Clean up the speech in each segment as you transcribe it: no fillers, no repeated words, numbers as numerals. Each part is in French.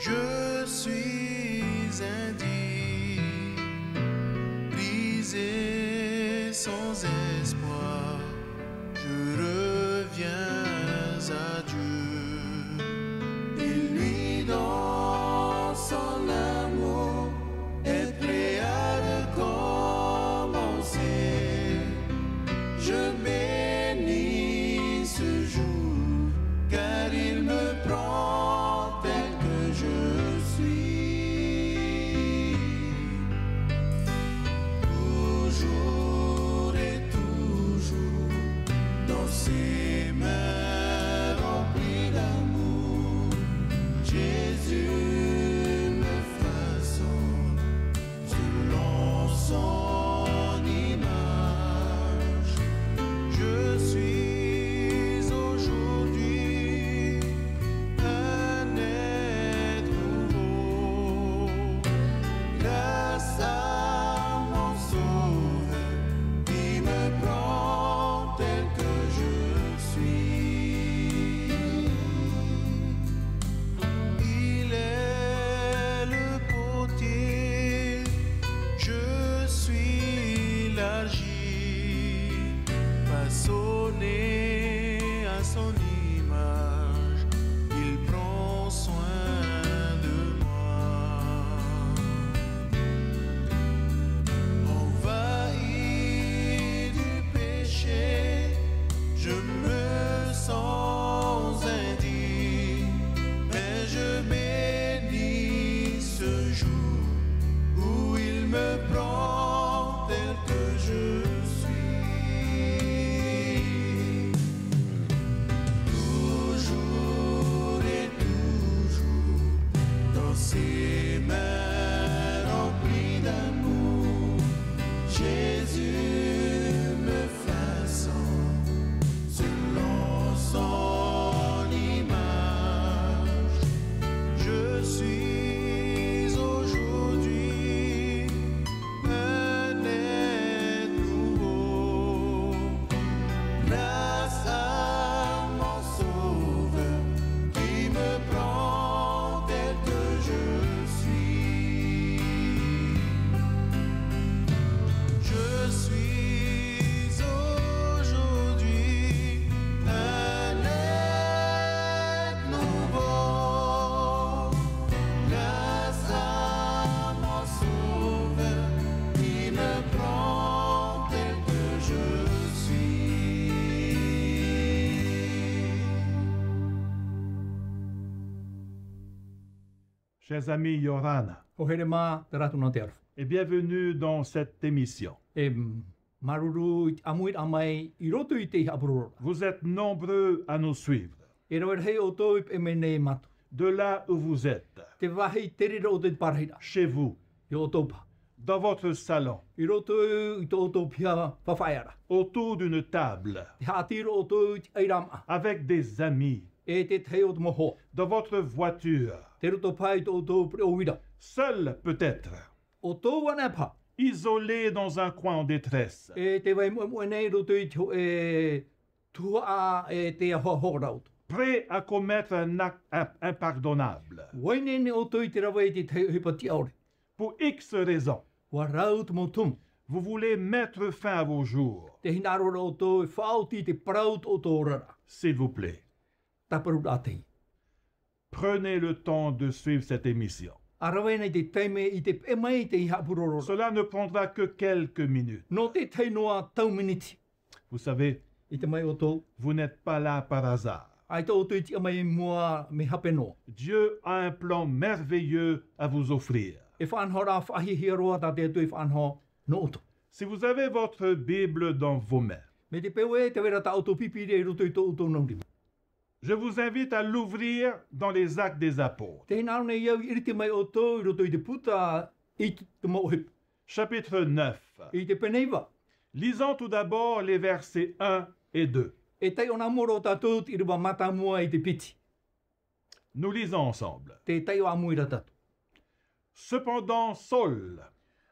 Je suis indigne, brisé sans espoir, je reviens à Dieu. Il lui dans son amour est prêt à recommencer. Je bénis ce jour, car il me prend tel que je suis. Toujours et toujours, dans ses mains remplies d'amour, Jésus me façonne selon son image. Je suis aujourd'hui un être nouveau, grâce à mon Sauveur qui me prend tel que je suis. Il est le potier, je suis l'argile, façonné à son image, il prend soin de moi. Envahi du péché, je me sens indigne, mais je bénis ce jour où il me prend tel que je suis. Toujours et toujours, dans ses mains remplies d'amour, Jésus me façonne selon son image. Je suis aujourd'hui un être nouveau, grâce à mon Sauveur qui me prend tel que je suis. Je suis aujourd'hui un être nouveau, grâce à mon Sauveur qui me prend tel que je suis. Chers amis Yorana, O here mā te ratu nā te aru. et bienvenue dans cette émission. E maruru i te amuit amai i roto i te iha apurora. Vous êtes nombreux à nous suivre, E rau hei o tō i me nei matu. de là où vous êtes, Te wahi terira o te parahira. chez vous, I o tōpa. dans votre salon, I roto i tō tō pia whawhaiara. autour d'une table, Te hātiro o tō i te airama. avec des amis, E te te o te moho. dans votre voiture, Te roto pai tō tō pre o wira. seul peut-être, O tō wana pa. isolé dans un coin en détresse. E te wai mua nei roto i te tua a e te ahoa horauto. Prêt à commettre un acte impardonnable, Waine ne o tō i te rawa i te te hipati aore. pour X raisons. Wa rau te mo tumu. Vous voulez mettre fin à vos jours, Te hinarora o tō i whaoti te praut o tō rara. s'il vous plaît. Taparu a te. Prenez le temps de suivre cette émission. Arawai nei te teime i te e mai te iha apurorora. Cela ne prendra que quelques minutes. No te tei noa tau miniti. Vous savez, I te mai o tō. vous n'êtes pas là par hasard. Ai tō o tō i te mai mua me hape noa. Dieu a un plan merveilleux à vous offrir. E whanhora whahihia roa ta te atu i whanho no oto. Si vous avez votre Bible dans vos mains, Me te pewe te wera ta auto pipiri e roto i tō uto nauri. je vous invite à l'ouvrir dans les Actes des Apôtres, Te hinaru nei iau i iriti mai o tō i roto i te puta i te mauhip. chapitre 9. I te peneiva. Lisons tout d'abord les versets 1 et 2. E tei o nā moro tātou i riba mata mua i te piti. Nous lisons ensemble. Te tei o amuira tātou. Cependant, Saul,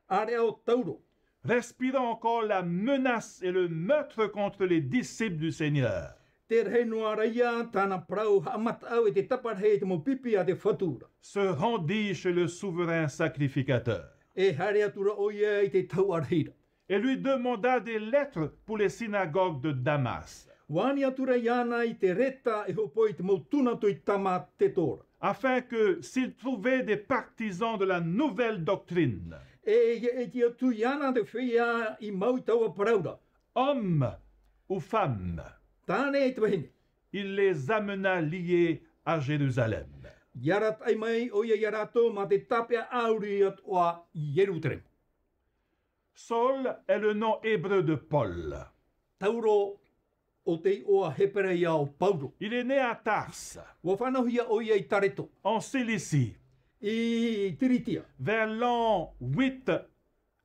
Are o tauro. respirant encore la menace et le meurtre contre les disciples du Seigneur, Te rei noa raia tāna prau hamatau e te taparhei te mo pipi a te whatura. se rendit chez le souverain sacrificateur E hare atura o ia I te tau arhira. et lui demanda des lettres pour les synagogues de Damas, Wani atura iana I te reta e hopoi te mo tuna toi tama te tora. afin que s'il trouvait des partisans de la nouvelle doctrine, E te atu iana te whia I mau taua paraura. hommes ou femmes, Tāne e te wahine. il les amena liés à Jérusalem. Yarat ai mai o ia yarato ma te tapea auri at oa Jerusalem. Saul est le nom hébreu de Paul. Tauro o te oa hepere ia o Paulo. Il est né à Tarse, Wa whanahia o ia I tareto. en Cilicie, I tiritia. vers l'an 8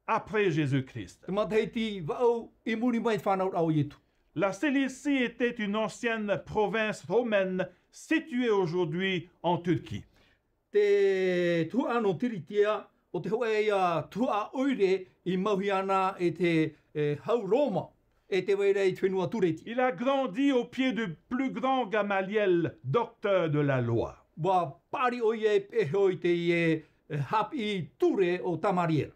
après Jésus-Christ. Te mataiti wau I muri mai whanau au ietu. La Cilicie était une ancienne province romaine située aujourd'hui en Turquie. Te tua no tiritia o te hoa ia tua oire I mauhiana e te hau Roma e te weira I whenua tureti. Il a grandi au pied du plus grand Gamaliel, docteur de la loi. Wa pari o ia e peho I te hapi ture o tamariera.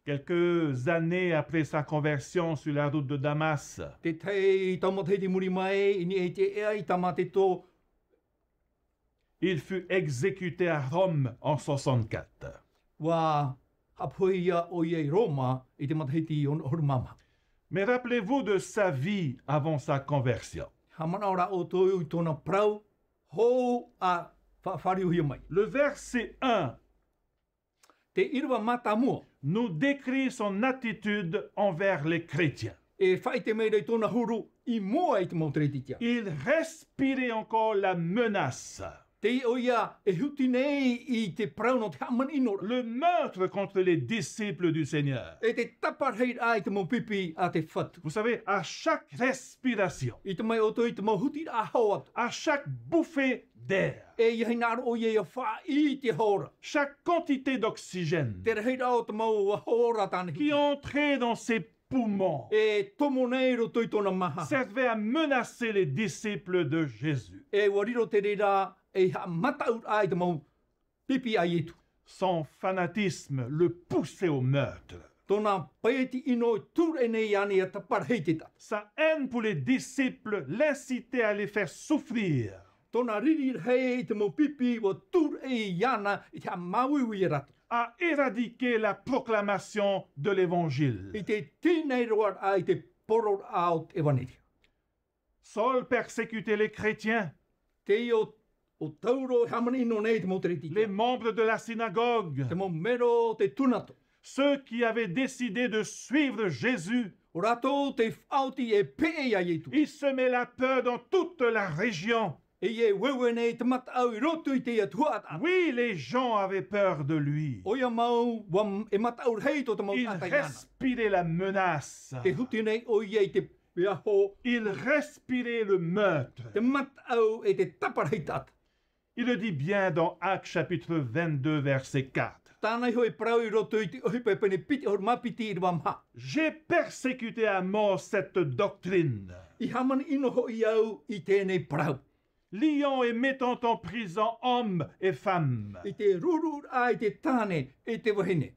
Quelques années après sa conversion sur la route de Damas, Te tei tamatei te muri mai ini e te ea I tamateto il fut exécuté à Rome en 64. wa hapoia o ia I Roma I te matahiti on hormama. Mais rappelez-vous de sa vie avant sa conversion. Hamana ora o toi I tona prau ho a whawhari uhi mai. Le verset 1 Te irwa mata mua nous décrit son attitude envers les chrétiens. e whai te meira I tona huru I mua I te mautretitia. Il respirait encore la menace, Te o ia e huti nei I te prau no te haman inora. le meurtre contre les disciples du Seigneur. E te taparheit ai te mo pipi a te whatu. Vous savez, à chaque respiration, I te mai o toi I te mo huti a hau atu. à chaque bouffée d'air, E iai nāra o ia wha I te hora. chaque quantité d'oxygène Te rehei rao te mau hora tāne qui entrait dans ses poumons E tomo nei ro toi tona maha. servait à menacer les disciples de Jésus. E wariro te reira e ha mataut ai te mau pipi ai etu. Son fanatisme le poussait au meurtre. Tona paeti ino tur e nei ane a taparhei te ta. Sa haine pour les disciples l'incitait à les faire souffrir. Tona riri hei te mau pipi wa tur e iana I te ha maui ratu. À éradiquer la proclamation de l'évangile. I te tēnei roar ai te poror out e waneri. Saul persécutait les chrétiens, Te o tauro hamani ino nei te mau tereti. les membres de la synagogue, Te mau mero te tunato. ceux qui avaient décidé de suivre Jésus. O rato te whauti e pee ai etu. Il semait la peur dans toute la région. E ie wewe nei te matau I roto I te atua ata. Oui, les gens avaient peur de lui. Oia mau wam e matau hei to te mau Il tata iana. respirait la menace. Te huti nei o ie I te peaho. Il respirait le meurtre. Te matau e te taparhei tata. Il le dit bien dans Actes chapitre 22, verset 4. Tānei hoi prau I roto I te ohipe pene piti hor mapiti I wamha. J'ai persécuté à mort cette doctrine, I haman ino ho I au I tēnei prau. liant et mettant en prison hommes et femmes. I te rurur ai te tāne e te wahine.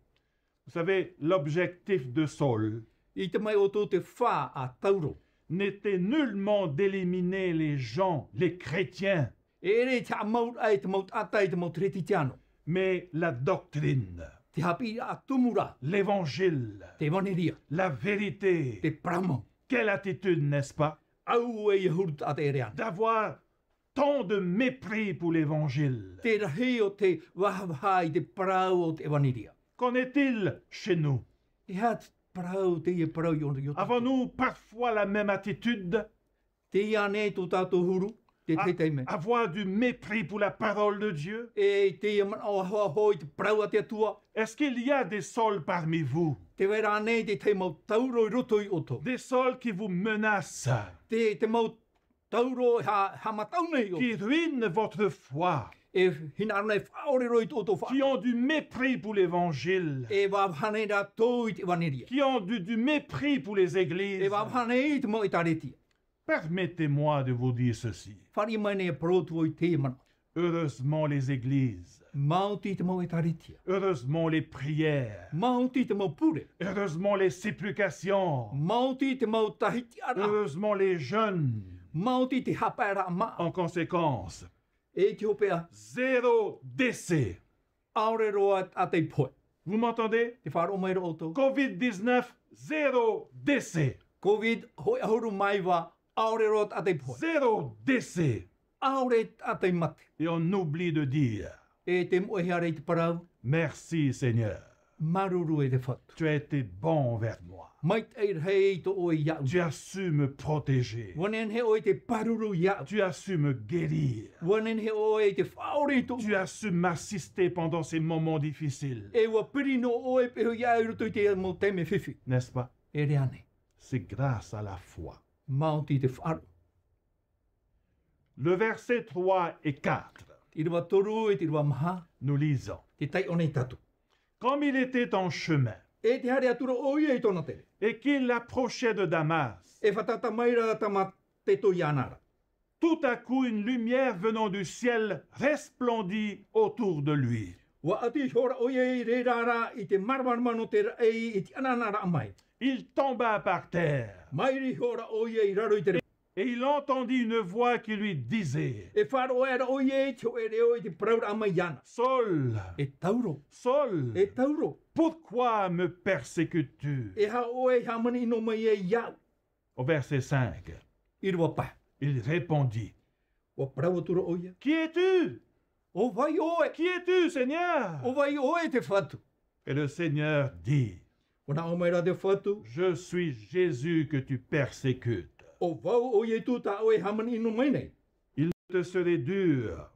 Vous savez, l'objectif de Saul I te mai o tō te whā a tauro. n'était nullement d'éliminer les gens, les chrétiens, E re te amaut ai te maut atai te maut reti tiano. mais la doctrine, Te hapi a tumura, l'évangile, te waneria, la vérité. te pramo. Quelle attitude, n'est-ce pas? Au e hurut a te ereana. D'avoir tant de mépris pour l'évangile. Te rahi o te wahavahai te prau o te waneria. Qu'en est-il chez nous? Te hat prau te e prau i ono. Avons-nous parfois la même attitude? Te ia ne tō tātou huru, te te teime. Avoir du mépris pour la parole de Dieu? E te ia man o hoa hoi te prau a te atua. Est-ce qu'il y a des Sauls parmi vous? Te wera ne te te mau tauro I roto I oto. Des Sauls qui vous menacent, Te mau tauro ha matau nei o. qui ruinent votre foi, E hina nei whaore roi te oto qui wha. ont du mépris pour l'évangile, E wawhane rā tō I te waneria. qui ont du mépris pour les E églises? wawhane I te mau I taretia. Permettez-moi de vous dire ceci. Whari mai ne parotu o I te mana. Heureusement les églises, Mauti te mau e taritia. heureusement les prières, Mauti te mau pure. heureusement les supplications, Mauti te mau tahiti ara. heureusement les jeûnes. Mauti te hapaera ma. En conséquence, E te hopea. 0 décès. Aure roa a te poe. Vous m'entendez? Te wharo mai ro oto. Covid-19, 0 décès. Covid hoi ahuru mai wa. Aure roa a te poe. 0 décès. Aure a te mate. Et on oublie de dire, E te moe hea rei te parau. merci Seigneur, Maruru e te whatu. tu as été bon envers moi. Mai te hei to o I iau. Tu as su me protéger. Wanen he o I te paruru iau. Tu as su me guérir. Wanen he o I te whaore to. Tu as su m'assister pendant ces moments difficiles. E wa pirino o e peho iau ruto I te mo te me whiwhi. N'est-ce pas? E reane. C'est grâce à la foi. Mauti te wharu. Le verset 3 et 4, Te rewa toru e te rewa maha. nous lisons. Te tai o nei tatu. Comme il était en chemin E te hare atura o I e tona tere. et qu'il approchait de Damas, E whatata maira tama te to ianara. tout à coup une lumière venant du ciel resplendit autour de lui. Wa ati hora o I re rara I te marmarma no te rei I te ananara amai. Il tomba par terre Mairi hora o I raro I te re. et il entendit une voix qui lui disait, E wharo era o I te o e reo I te praura amai iana. Saul, E tauro. Saul, E tauro. pourquoi me persécutes-tu? E ha o e hamani no mai e iau. Au verset 5, I rewa pa. il répondit, Wa praua tura o ia. Qui es-tu? O vai o e. Qui es-tu, Seigneur? O vai o e te whatu. Et le Seigneur dit, Wana o maira te whatu. Je suis Jésus que tu persécutes. O vau o i tu ta o e hamani no mai nei. Il te serait dur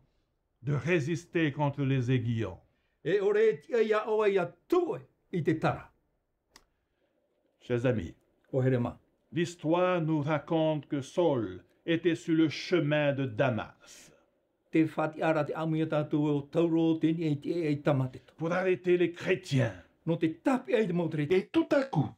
de résister contre les aiguillons. E ore tia ia o ia tue I te tara. Chers amis, O here ma. l'histoire nous raconte que Saul était sur le chemin de Damas Te whati ara te amuia tātou o tauro te ni e te e tamate to. pour arrêter les chrétiens. No te tapi e te mautere te. Et tout à coup,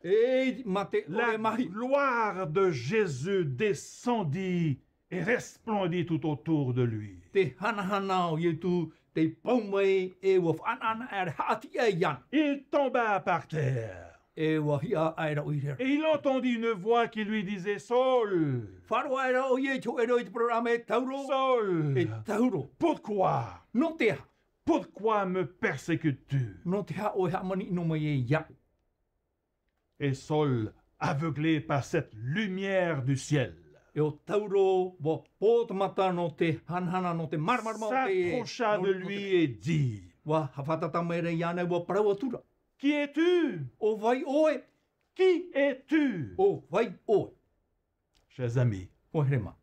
E mate o la e mahi. gloire de Jésus descendit et resplendit tout autour de lui. Te hana o i tu te paumai e wa whanana e hati e ian. Il tomba par terre E wa hia aera o i rera. et il entendit une voix qui lui disait, Saul, Wharo aera o i te o e roi te programa e tauro. E Saul, tauro. pourquoi? No te ha. Pourquoi me persécutes-tu? No te ha o e hamani no mai e iau. Et Saul, aveuglé par cette lumière du ciel, E o tauro wa pōtamata no te hanhana no te marmarma o te s'approcha de lui et dit, Wa hawhatata mere iana wa parawa tura. Qui es-tu? O vai oe. Qui es-tu? O vai oe. Chers amis, O herema.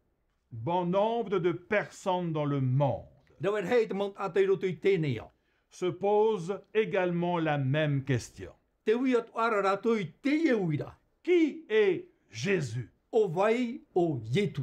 bon nombre de personnes dans le monde Rauer hei te mount atei roto I tēnei au. se posent également la même question. Te ui atu ara rato I te ie uira. Qui est Jésus? O vai o Ietu.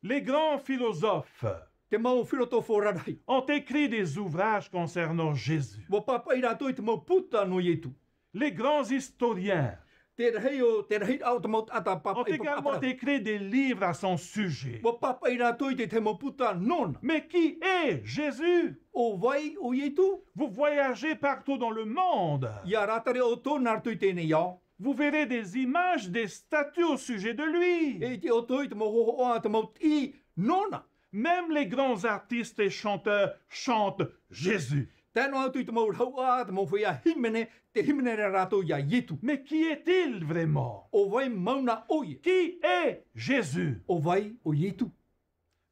Les grands philosophes Te mau filotofo rarai. ont écrit des ouvrages concernant Jésus. Wa papa I rato I te mau puta no Ietu. Les grands historiens Te rahei au te mau ata papa ont I également papa. écrit des livres à son sujet. Wa papa I rato I te mau puta nona. Mais qui est Jésus? O vai o Ietu. Vous voyagez partout dans le monde. Ia ratare o tō nartu I tēnei au. Vous verrez des images, des statues au sujet de lui. E te o tō I te mau hoho a te mau I nona. Même les grands artistes et chanteurs chantent Jésus. Tēnō atu I te mau rau a te mau whea himene, te himene re rato ia Ietu. Mais qui est-il vraiment? O vai mauna o ia. Qui est Jésus? O vai o Ietu.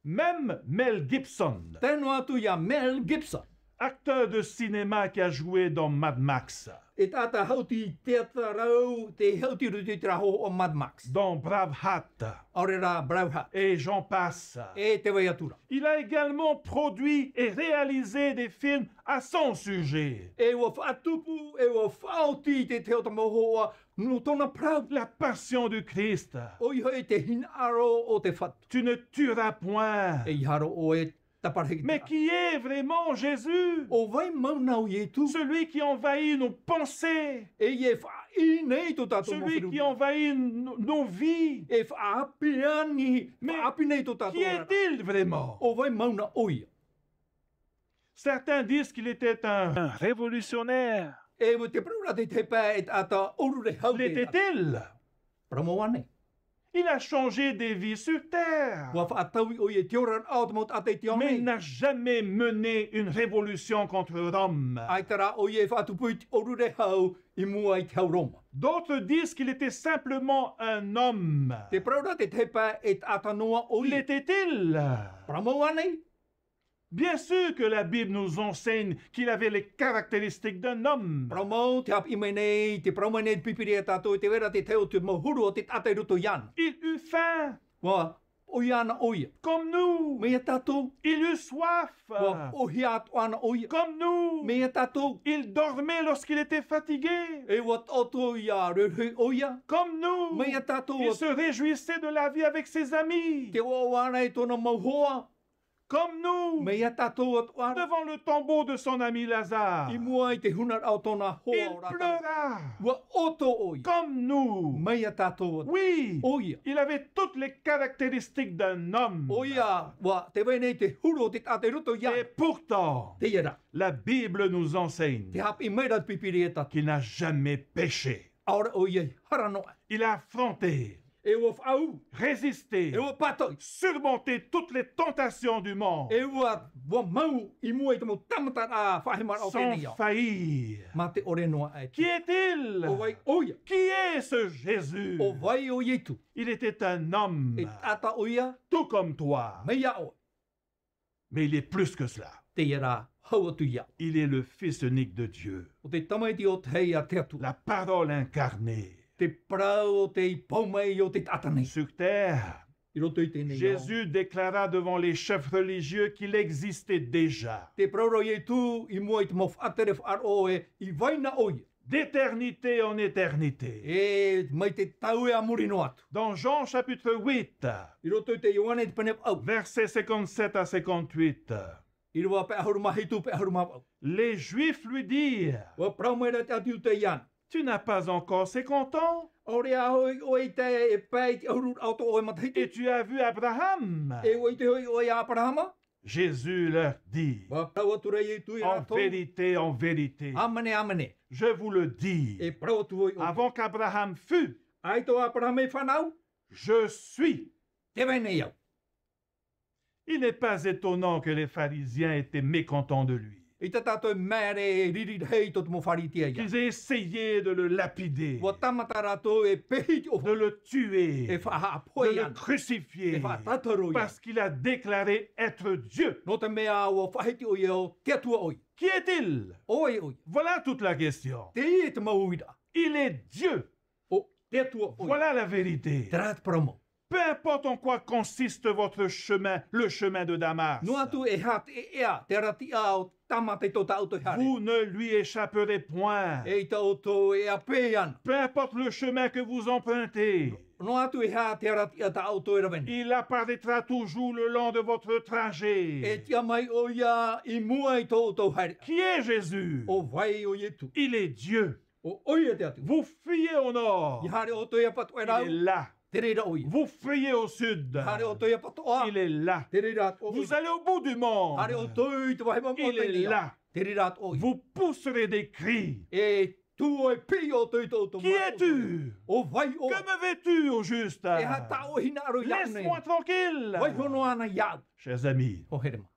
Même Mel Gibson, Tēnō atu ia Mel Gibson. acteur de cinéma qui a joué dans Mad Max, E tata hauti te atarau, te hauti ruti te raho o Mad Max. dans Braveheart, Aurera Brauha. et j'en passe. E te vai atura. Il a également produit et réalisé des films à son sujet. E wa whaatupu, e wa whauti te te o ta mohoa, no tona prau. La passion du Christ. O iho e te hinaro o te whatu. Tu ne tueras point. E iharo o e Mais qui est vraiment Jésus? O vai mauna o ye tu. Celui qui envahit nos pensées, E ye fa I nei to tato mo celui qui envahit nos vies. E fa apiani. Mais Ma api nei to tato. Qui est-il vraiment? O vai mauna o ia. Certains disent qu'il était un révolutionnaire. E mo te prura te pa et ata oru re hau te. L'était-il? Pramoane. Il a changé des vies sur terre. Wa fa atawi o ye tioran out mo ate tion Mais il nei. n'a jamais mené une révolution contre Rome. Ai tara o ye fa tu puit oru re hau I mua I te hau Roma. D'autres disent qu'il était simplement un homme. Te prura te pa et ata noa o ia. L'était-il? Pramoane. Bien sûr que la Bible nous enseigne qu'il avait les caractéristiques d'un homme. Pramo te ap imene te promane pipiri tato te vera te teo te mohuru o te tate ruto yan. Il eut faim, Wa o yana o ia. comme nous. Me tato. Il eut soif, Wa o hiat ana o ia. comme nous. Me tato. Il dormait lorsqu'il était fatigué, E wat oto ia rehu o ia. comme nous. Me tato. Il se réjouissait de la vie avec ses amis, Te o wana I tona mohoa. comme nous. Me tato wat wana. Devant le tombeau de son ami Lazare, I mua I te hunar au tona hoa il o rata. pleura, Wa oto o ia. comme nous. Me tato wat. Oui, O ia. il avait toutes les caractéristiques d'un homme. O ia. Wa te vene te huru o te tate ruto Et yan. pourtant, Te ia. la Bible nous enseigne Te hap I mera pipiri tato. qu'il n'a jamais péché. Aora o ia. Harano. Il a affronté, E wa au. résisté, E wa pato. surmonté toutes les tentations du monde E wa mau I mua I tamo tamata a whahimara o sans tēnei au. faillir. Ma te ore noa ai. Qui est-il? O vai o ia. Qui est ce Jésus? O vai o ietu. Il était un homme, E tata o ia. tout comme toi, Meia o. mais il est plus que cela. Te ira hau atu ia. Il est le Fils unique de Dieu, O te tamaiti o te hei a te atu. la parole incarnée Te prau o te I paumei o te tata nei. sur terre. I roto I tēnei au. Jésus déclara devant les chefs religieux qu'il existait déjà, Te prauro ietu I mua I te mof atere wharo e I vaina o ia. d'éternité en éternité. E mai te tau e amuri no atu. Dans Jean chapitre 8, I roto I te Ioane te panep au. versets 57 à 58, I roa pe ahuru mahi tu pe ahuru mau. les Juifs lui dirent, Wa prau mai ra te atu te ian. tu n'as pas encore 50 ans Ore a hoi o I te e pai te ahuru auto o e matahiti. et tu as vu Abraham. E o I te hoi o I a Abrahama. Jésus leur dit, Wa prau atura ietu I en rato. vérité, Amane amane. je vous le dis, E prau atu hoi o. avant qu'Abraham fût, Ai to Abrahama I whanau. je suis. Te vene iau. Il n'est pas étonnant que les pharisiens étaient mécontents de lui, I te tātou mere riri hei to te mo wharitia ia. qu'ils aient essayé de le lapider, Wa tamata rātou e pehi o de le tuer, e whaha de poe le an. E crucifier, whatataro ia. parce qu'il a déclaré être Dieu. No te mea o whahiti o iau, te atua oi. Qui est-il? Oi oi. Voilà toute la question. Te i e te mauira. Il est Dieu. O te atua oi. Voilà la vérité. Te rāt promo. Peu importe en quoi consiste votre chemin, le chemin de Damas, No atu e hat e ea, te rati au tamata i tō tauto hare. vous ne lui échapperez point. E i tauto e a pean. Peu importe le chemin que vous empruntez, No atu e ha te rati a tauto e raveni. il apparaîtra toujours le long de votre E trajet. tia mai o ia i mua i tauto hare. Qui est Jésus? O vai o ietu. Il est Dieu. O oi e te atu. Vous fuyez au nord, I hare o toi patu e il rau. est là. Te reira oi. Vous fuyez au sud, Hare o toi patu a. il est là. Te reira oi. Vous allez au bout du monde, Hare o toi te wahi mamu o il est tēnei là. a. Te reira oi. Vous pousserez des cris. E tu o e pi o toi tauto. Qui es-tu? O vai o. Que me veux-tu au juste? E ha tau hina aro iau nei. Laisse-moi tranquille. Vai hono ana iau. Chers amis, O herema.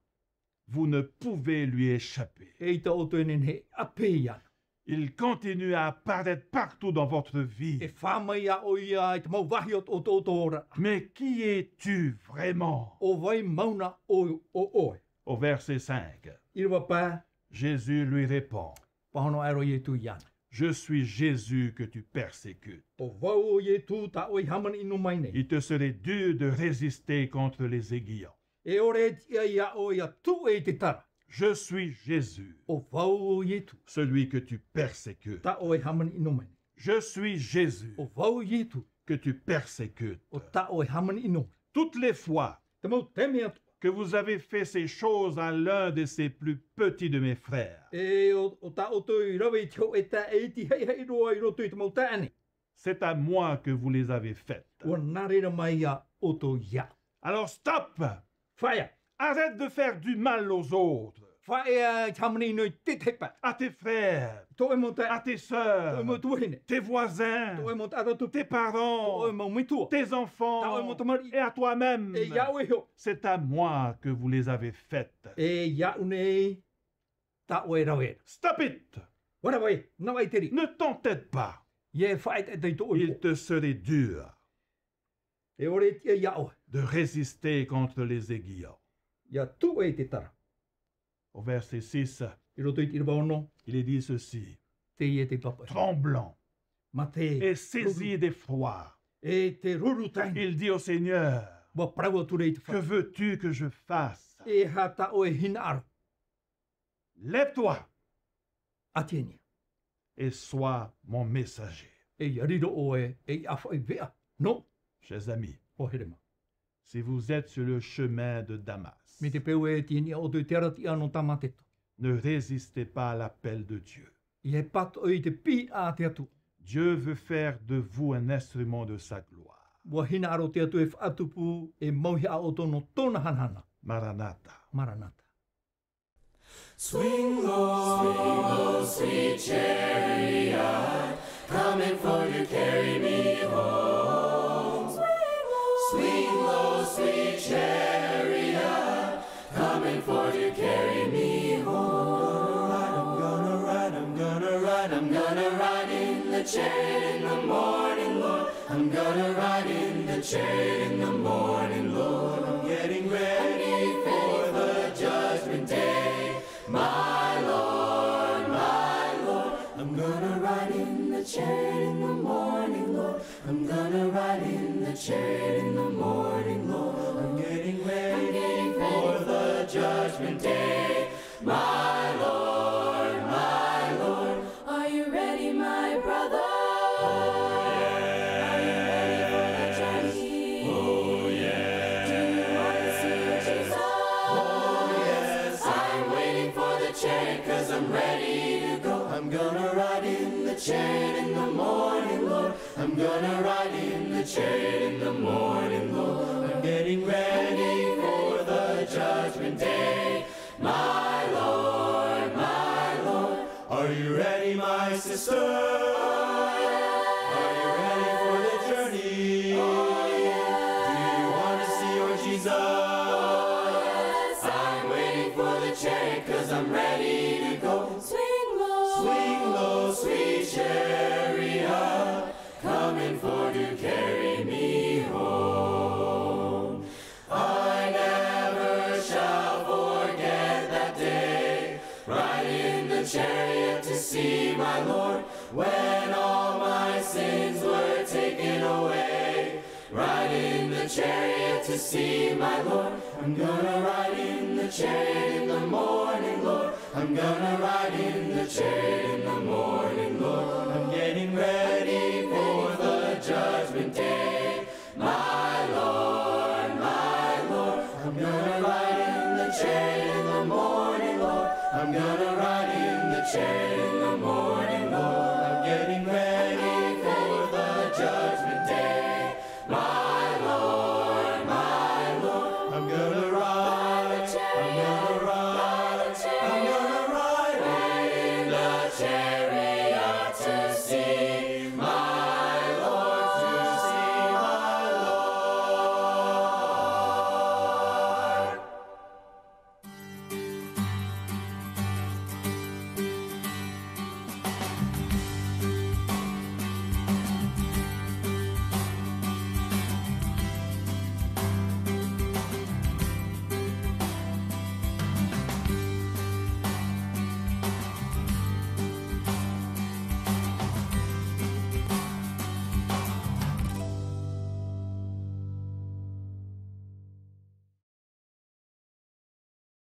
vous ne pouvez lui échapper. E i ta o toi nene a pe iana. Il continue à apparaître partout dans votre E vie. whamai a o ia i te mau wahi o tō ora. Mais qui es-tu vraiment? O vai mauna o oe. Au verset 5, I rewa pā, Jésus lui répond, pahono aro i tu iana. je suis Jésus que tu persécutes. O vau o i tu ta o i haman inu mai nei. Il te serait dur de résister contre les aiguillons. E ore ia o ia tu e te tara. Je suis Jésus, O vau o i tu celui que tu persécutes. ta o i haman inu mai nei. Je suis Jésus O vau i tu que tu persécutes. o ta o i haman inu. Toutes les fois Te mau te mea tu. que vous avez fait ces choses à l'un de ces plus petits de mes frères. o ta o to I rawe I teo e ta e ti hei hei roa I roto I te mautani. C'est à moi que vous les avez faites. Ua narera mai a o to ia. Alors stop! Whaia. Arrête de faire du mal aux autres, Whaia I tamani no I te tepa. à tes frères, To e mo ta. à tes To e sœurs, mo tuahine. tes voisins, To e mo ta tu. tes To e parents, mo mitua. tes Ta o e enfants mo tamari. et à toi-même. E ia o e ho. C'est à moi que vous les avez faites. E ia unei. Ta o e rawe. Stop it! Wara wai. Na wai teri. Ne t'entête pas. Ye whaet e te to o Il te serait dur E ore tia ia o. de résister contre les aiguillons. Ia tu e te tara. Au verset 6, I roto I te iraba ono. il est dit ceci, Te ie te papa. tremblant Ma te. et saisi d'effroi. E te rurutaini. Il dit au Seigneur, Wa prawa ture I te que wha. veux-tu que je fasse? E hata o e hina aro. Lève-toi Atienia. et sois mon messager. E yariro o e afa I vea. No. Chers amis, O herema. si vous êtes sur le chemin de Damas, Me te peu e tieni o te arati ano tamateto. ne résistez pas à l'appel de Dieu. I he pat o I te pi a te atu. Dieu veut faire de vous un instrument de sa gloire. Wa hina aro te atu e whaatupu e mauhi a o tono tona hanhana. Maranatha. Maranatha. Swing low, sweet chariot, coming for to carry me home. Swing low, sweet chariot, coming for to carry me home. I'm gonna ride, I'm gonna ride, I'm gonna ride in the chariot in the morning, Lord. I'm gonna ride in the chariot in the morning, Lord. I'm getting ready for the judgment day. My Lord, I'm gonna ride in the chariot in the morning, Lord. I'm gonna ride in the chariot in the morning, Lord. I'm getting ready for the judgment day. My Lord, are you ready, my brother? Oh, yeah. Are you ready for the journey? Oh, yeah. Do you want to see Jesus? Oh, yes. I'm waiting for the chariot 'cause I'm ready to go. I'm gonna ride in the chariot in the morning, Lord. I'm gonna ride in the chariot in the morning, Lord. I'm getting ready for the judgment day. My Lord, are you ready, my sister? Oh, yeah. Are you ready for the journey? Oh, yeah. Do you want to see your Jesus? Oh, yes. I'm waiting for the chariot 'cause I'm ready to go. Swing low, sweet chariot, coming for to carry me home. I never shall forget that day, riding in the chariot to see my Lord, when all my sins were taken away. Riding in the chariot to see my Lord. I'm gonna ride in the chariot in the morning, Lord. I'm gonna ride in the chariot in the morning, Lord. I'm getting ready for the judgment day. My Lord, I'm gonna ride in the chariot in the morning, Lord. I'm gonna ride in the chariot